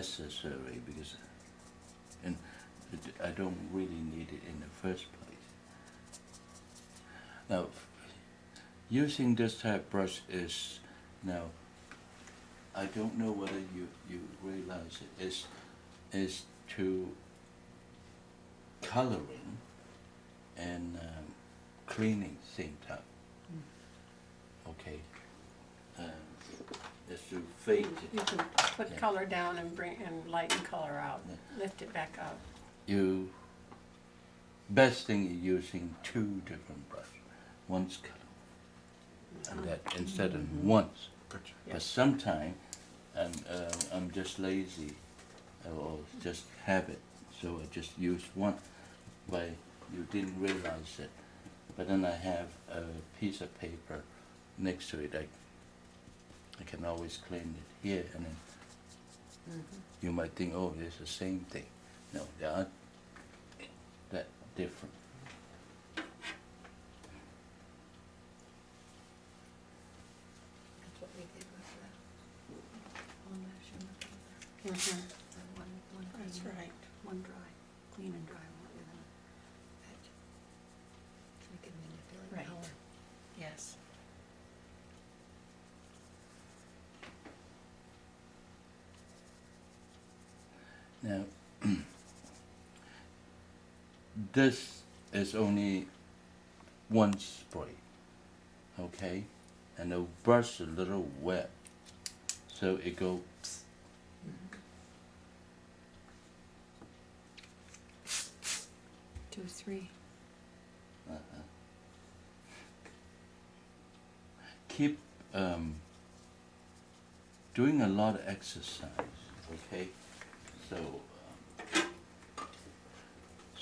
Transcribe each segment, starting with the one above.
necessary because I don't really need it in the first place. Now, using this type of brush is now. I don't know whether you realize it is to coloring and cleaning same time. Okay. Is to fade it. You can put color down and lighten color out. Lift it back up. Best thing is using two different brushes. One's color, and that instead of once. Gotcha. But sometimes I'm just lazy or just habit, so I just use one. But you didn't realize it. But then I have a piece of paper next to it. I can always clean it here, and then you might think, oh, it's the same thing. No, they are that different. That's what we did with the one mesh and the one That's clean, right. one dry, clean and dry one with a patch. So we can manipulate Right. color. Yes. Now, this is only one spray, okay? And the brush is a little wet, so it goes. 2, 3. Keep doing a lot of exercise, okay?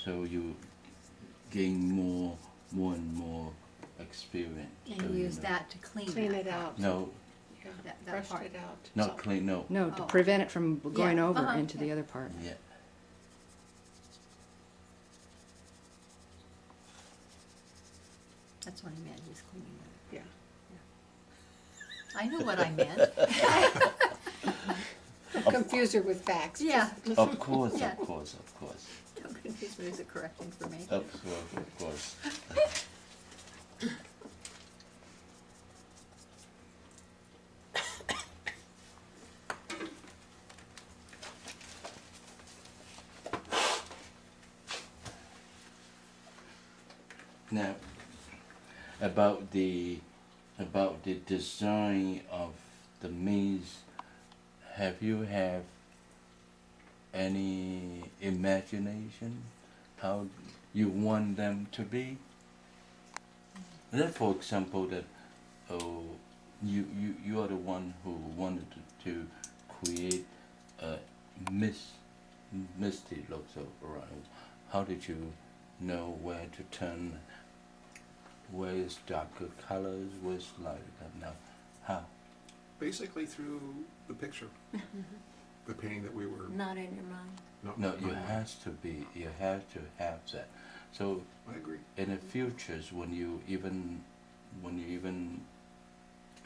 So you gain more and more experience. And so use know. that to clean It that out. No, Yeah. that Brushed part. it out. not clean. No. No, to Oh. prevent it from going Yeah, over uh-huh, into the yeah. other part. Yeah. That's what I meant, just cleaning it. Yeah. I knew what I meant. Confuse her with facts. Yeah. Of course, Yeah. of course, of course. Don't confuse me with the correct information. Of course, of course. Now, about the design of the maze, have you any imagination how you want them to be? Let, for example, that you are the one who wanted to create a misty look around. How did you know where to turn? Where is darker colors? Where's lighter colors? Now, how? Basically through the picture, the painting that we were. Not in your mind. No, you have to be. You have to have that. So I agree. in the futures, when you even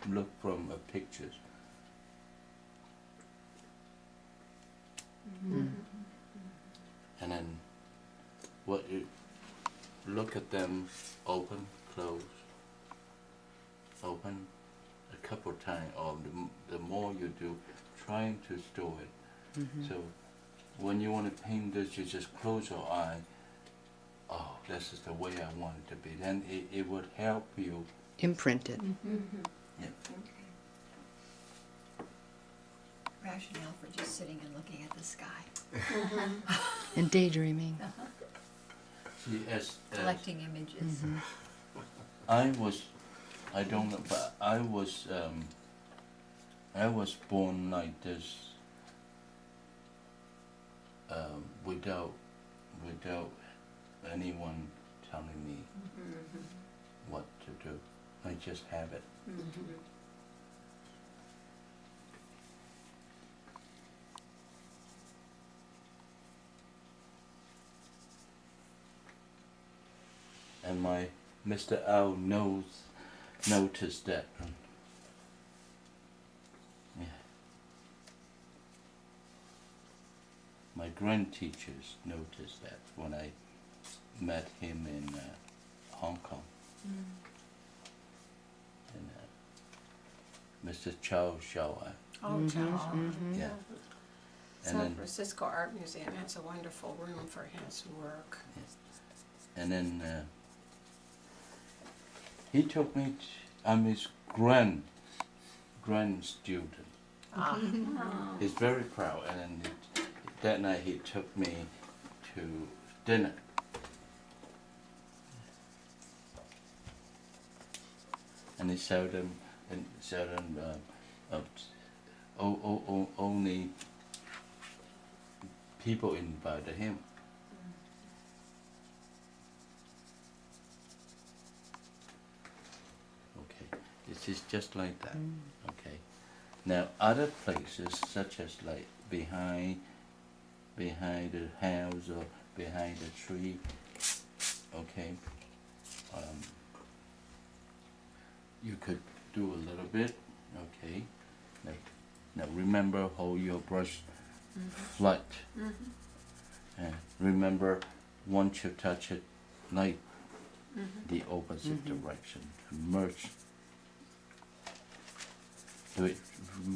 look from a pictures, and then what you look at them, open, close, open, a couple of times, or the more you do, trying to store it. So when you want to paint this, you just close your eye. Oh, this is the way I want it to be. Then it would help you. Imprint it. Yeah. Okay. Rationale for just sitting and looking at the sky. And daydreaming. See, as Collecting images. I don't know, but I was born like this, without anyone telling me what to do. I just have it. And my Mr. Owl noticed that. Yeah. my grand teachers noticed that when I met him in Hong Kong. And Mr. Chow Xiao. Oh, Chow. Yeah. And San then, Francisco Art Museum has a wonderful room for his work. and then he took me. I'm his grand student. Ah. He's very proud. And then that night he took me to dinner. And he seldom only people invited him. Okay, this is just like that. Okay, now other places such as like behind the house or behind the tree. Okay, you could do a little bit. Okay, now remember hold your brush flat. Remember once you touch it, like the opposite direction, merge. Do it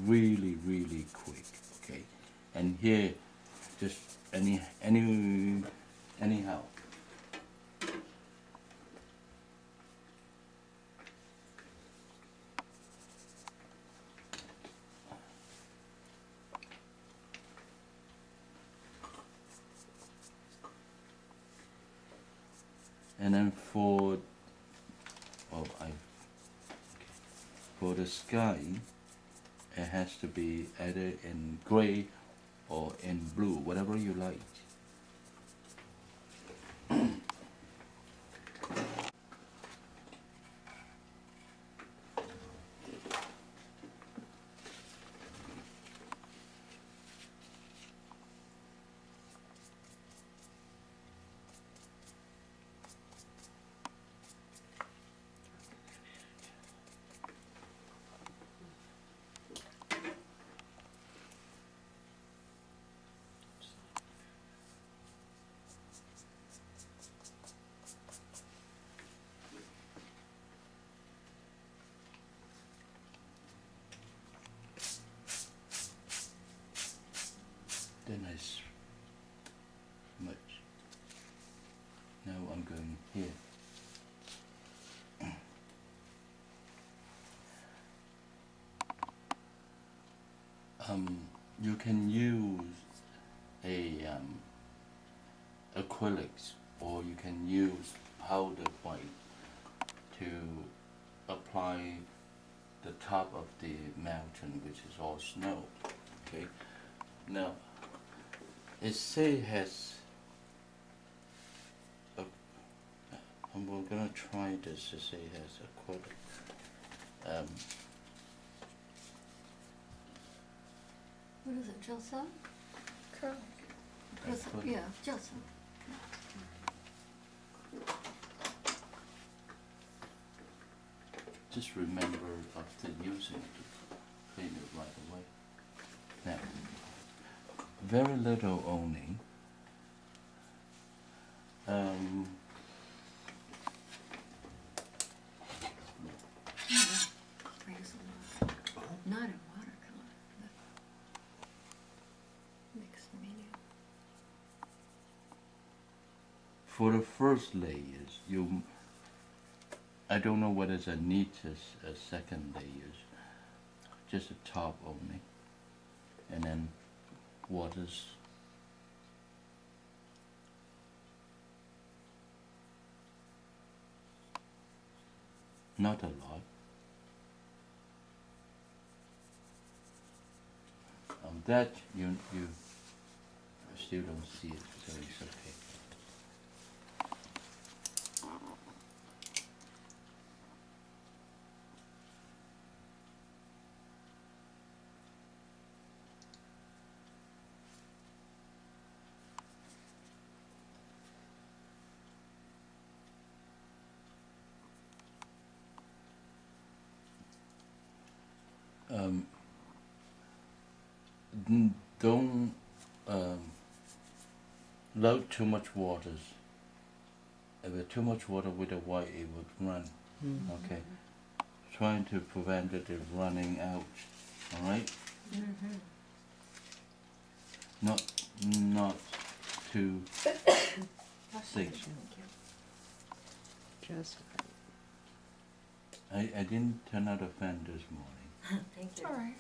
really, really quick. Okay, and here, just anyhow. And then for the sky, it has to be either in gray or in blue, whatever you like. Then I smudge. Now I'm going here. You can use acrylics, or you can use powder white to apply the top of the mountain, which is all snow. Okay. Now, it has. We're gonna try this to say it has acrylic. What is it, Gelson? Acrylic. Yeah, Gelson. Just remember of the using it to clean it right away. Now, very little only. Not in watercolor, but mixed medium. For the first layers, I don't know whether it's a need a second layers, just the top only, and then waters. Not a lot. That you still don't see it, so it's okay. Don't without too much water. If there's too much water with the white, it would run. Okay, trying to prevent it from running out. All right. Not too thick. Just I didn't turn out a fan this morning. Thank you. All right.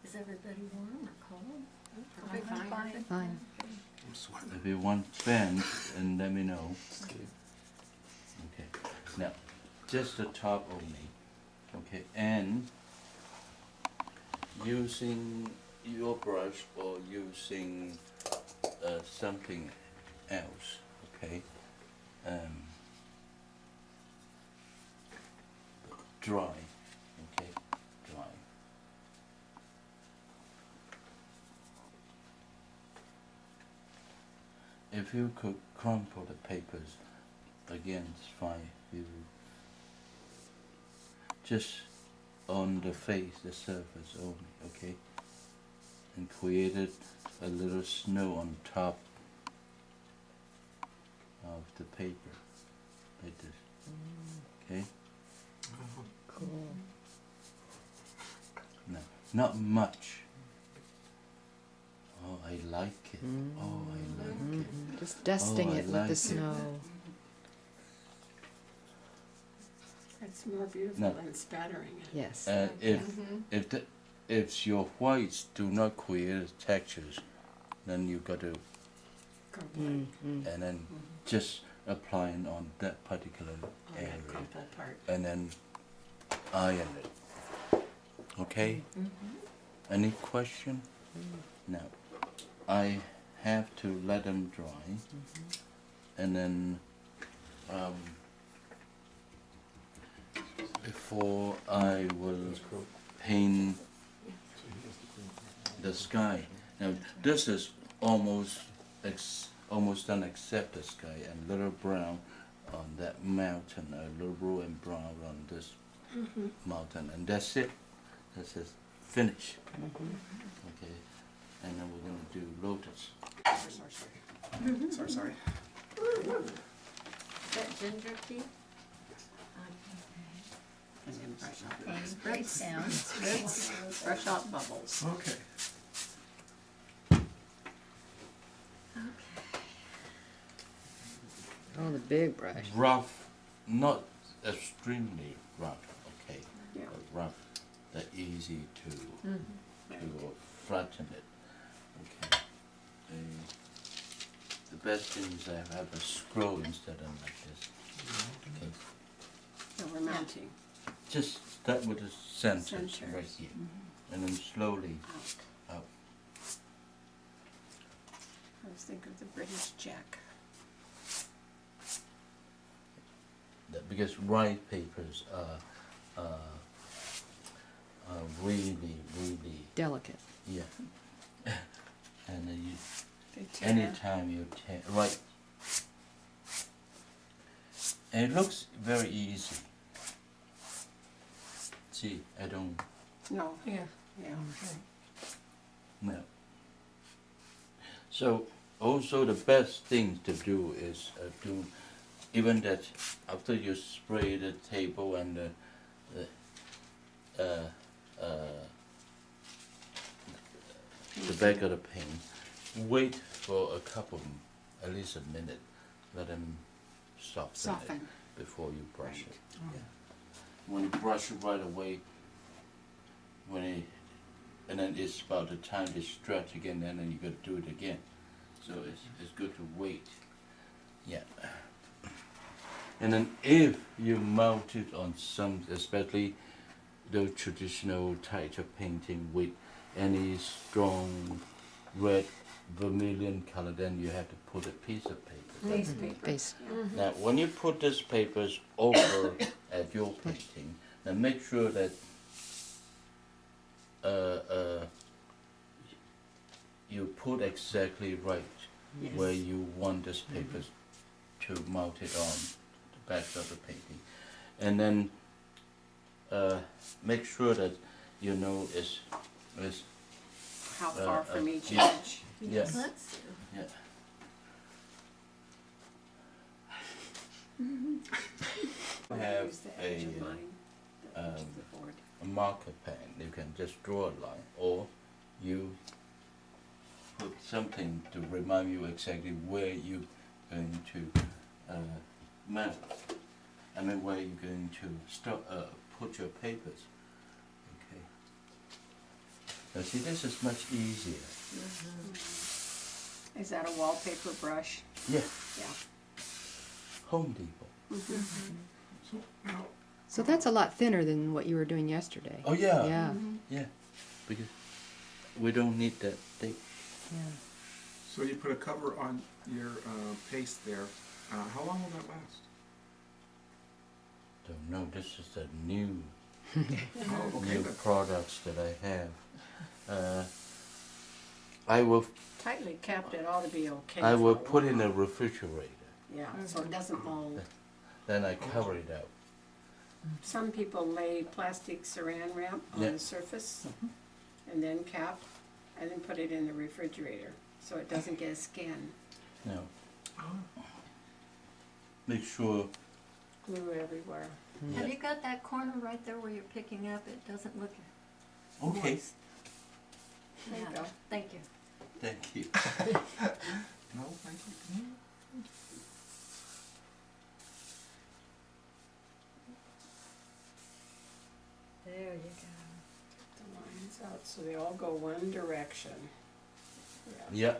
Is everybody warm or cold? I'll be fine. fine. I'm sweating. If you want fans, and let me know. Okay. Now, just the top only. Okay, and using your brush or using something else. Okay. Dry. Okay. Dry. If you could crumple the papers, again, it's fine. You just on the face, the surface only, okay? And created a little snow on top of the paper, like this, okay? Cool. No, not much. Oh, I like it. Oh, I like it. Just dusting Oh, I it with like the it. snow. It's more beautiful No. than spattering it. Yes. If your whites do not create textures, then you got to Crumple it and then just applying on that particular on area, that crumple part. and then iron it. Okay. Any question? Now, I have to let them dry, and then before I will paint the sky. Now, this is almost done except the sky, and little brown on that mountain, a little blue and brown on this mountain, and that's it. That's it. Finish. Okay, and then we're gonna do lotus. Sorry. Is that ginger tea? And then brush out Okay, the great spritz. sound. Spritz. Brush out bubbles. Okay. Oh, the big brush. Rough, not extremely rough. Okay, Yeah. but rough, that easy to flatten it. Okay. The best thing is I have a scroll instead of like this. Okay. So we're mounting Just start with the centers Centers. right here, and then slowly out. out. Let's think of the British Jack. Because white papers are really, Delicate. yeah. And then you, They tear. anytime you tear, right. And it looks very easy. See, I don't, No. Yeah. Yeah. no. So, also the best thing to do is to, even that after you spray the table and the back of the paint, wait for a couple, at least a minute, let them soften it Soften. before you brush Right. it. Yeah. When you brush it right away, and then it's about the time to stretch again, and then you got to do it again. So it's good to wait. Yeah. And then if you mount it on some, especially the traditional type of painting with any strong red vermilion color, then you have to put a piece of paper. Face paper. Face. Now, when you put these papers over at your painting, now make sure that you put exactly right Yes. where you want this papers to mount it on the back of the painting, and then make sure that you know it's how far from each yeah. edge. Yeah. Let's see. Yeah. Have Use the edge of mine, the edge of the board. a marker pen, you can just draw a line, or you put something to remind you exactly where you're going to mount. I mean, where you're going to put your papers. Okay. Now see, this is much easier. Is that a wallpaper brush? Yeah, Yeah. Home Depot. So now, So that's a lot thinner than what you were doing yesterday. Oh yeah. Yeah. Yeah, because we don't need that thick. Yeah. so you put a cover on your paste there. How long will that last? Don't know. This is the new Oh, okay. new But products that I have. I will Tightly capped, it ought to be okay. I for will a put in while. a refrigerator. Yeah, so it doesn't mold. Then I cover it up. Some people lay plastic saran wrap on Yeah. the surface and then cap and then put it in the refrigerator so it doesn't get a skin. Now, oh, make sure. Glue everywhere. Have you got that corner right there where you're picking up? It doesn't look Okay. moist. There you Yeah. go. Thank you. Thank you. no, thank you. There you go. The lines out so they all go one direction. Yeah. Yeah.